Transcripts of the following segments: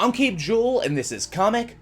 I'm Cape Joel, and this is Comic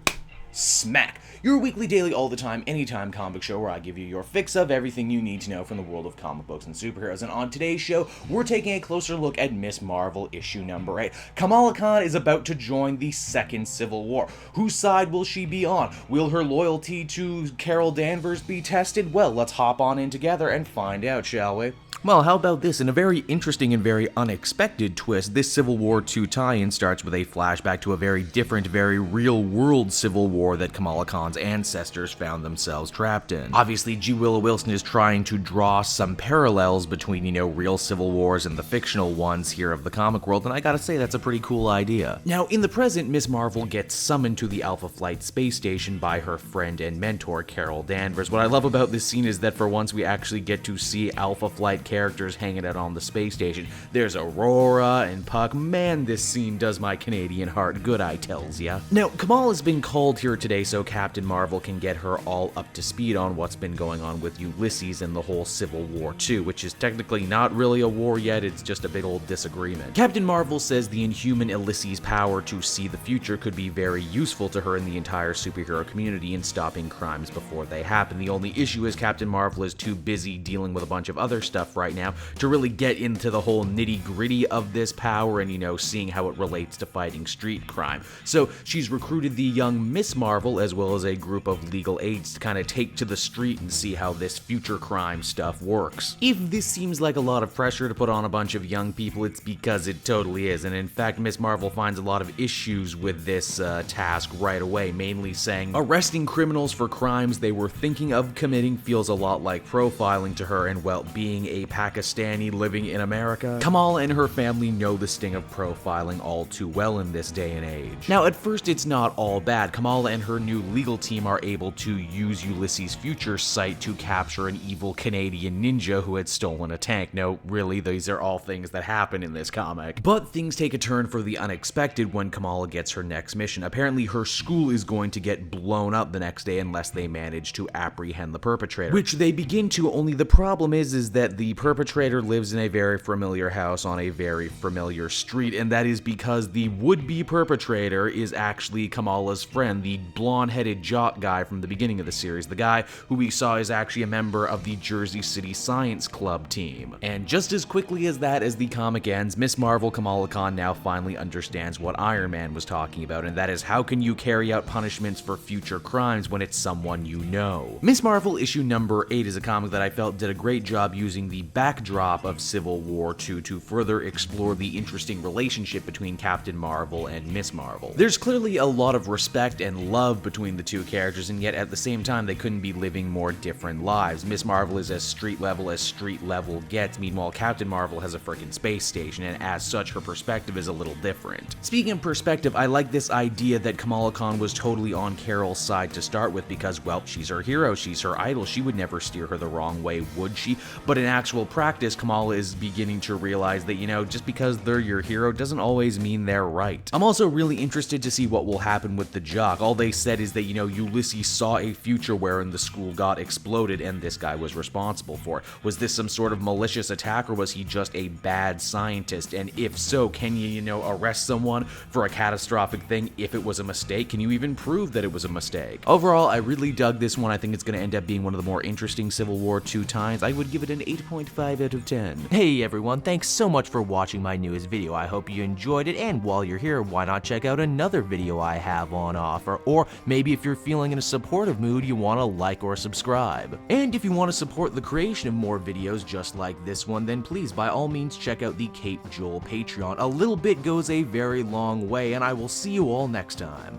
Smack, your weekly, daily, all the time, anytime comic show where I give you your fix of everything you need to know from the world of comic books and superheroes. And on today's show, we're taking a closer look at Ms. Marvel issue number 8. Kamala Khan is about to join the second Civil War. Whose side will she be on? Will her loyalty to Carol Danvers be tested? Well, let's hop on in together and find out, shall we? Well, how about this? In a very interesting and very unexpected twist, this Civil War II tie-in starts with a flashback to a very different, very real-world Civil War that Kamala Khan's ancestors found themselves trapped in. Obviously, G. Willow Wilson is trying to draw some parallels between, real Civil Wars and the fictional ones here of the comic world, and I gotta say, that's a pretty cool idea. Now, in the present, Ms. Marvel gets summoned to the Alpha Flight space station by her friend and mentor, Carol Danvers. What I love about this scene is that for once we actually get to see Alpha Flight characters hanging out on the space station. There's Aurora and Puck. Man, this scene does my Canadian heart good, I tells ya. Now, Kamala's been called here today so Captain Marvel can get her all up to speed on what's been going on with Ulysses and the whole Civil War II, which is technically not really a war yet, it's just a big old disagreement. Captain Marvel says the inhuman Ulysses' power to see the future could be very useful to her in the entire superhero community in stopping crimes before they happen. The only issue is Captain Marvel is too busy dealing with a bunch of other stuff right now to really get into the whole nitty-gritty of this power and, seeing how it relates to fighting street crime. So she's recruited the young Ms. Marvel as well as a group of legal aides to kind of take to the street and see how this future crime stuff works. If this seems like a lot of pressure to put on a bunch of young people, it's because it totally is, and in fact, Ms. Marvel finds a lot of issues with this task right away, mainly saying arresting criminals for crimes they were thinking of committing feels a lot like profiling to her, and well, being a Pakistani living in America, Kamala and her family know the sting of profiling all too well in this day and age. Now, at first, it's not all bad. Kamala and her new legal team are able to use Ulysses' future sight to capture an evil Canadian ninja who had stolen a tank. No, really, these are all things that happen in this comic. But things take a turn for the unexpected when Kamala gets her next mission. Apparently, her school is going to get blown up the next day unless they manage to apprehend the perpetrator, which they begin to, only the problem is that the perpetrator lives in a very familiar house on a very familiar street, and that is because the would-be perpetrator is actually Kamala's friend, the blonde-headed jock guy from the beginning of the series, the guy who we saw is actually a member of the Jersey City Science Club team. And just as quickly as the comic ends, Ms. Marvel Kamala Khan now finally understands what Iron Man was talking about, and that is how can you carry out punishments for future crimes when it's someone you know. Ms. Marvel issue number 8 is a comic that I felt did a great job using the backdrop of Civil War II to further explore the interesting relationship between Captain Marvel and Ms. Marvel. There's clearly a lot of respect and love between the two characters, and yet at the same time they couldn't be living more different lives. Ms. Marvel is as street level gets, meanwhile Captain Marvel has a freaking space station, and as such her perspective is a little different. Speaking of perspective, I like this idea that Kamala Khan was totally on Carol's side to start with because, well, she's her hero, she's her idol, she would never steer her the wrong way, would she? But in actual practice, Kamala is beginning to realize that, just because they're your hero doesn't always mean they're right. I'm also really interested to see what will happen with the jock. All they said is that, Ulysses saw a future wherein the school got exploded and this guy was responsible for it. Was this some sort of malicious attack or was he just a bad scientist? And if so, can you, arrest someone for a catastrophic thing if it was a mistake? Can you even prove that it was a mistake? Overall, I really dug this one. I think it's going to end up being one of the more interesting Civil War II times. I would give it an 8.5 out of 10. Hey everyone, thanks so much for watching my newest video. I hope you enjoyed it, and while you're here, why not check out another video I have on offer, or maybe if you're feeling in a supportive mood, you want to like or subscribe. And if you want to support the creation of more videos just like this one, then please by all means check out the Cape Joel Patreon. A little bit goes a very long way, and I will see you all next time.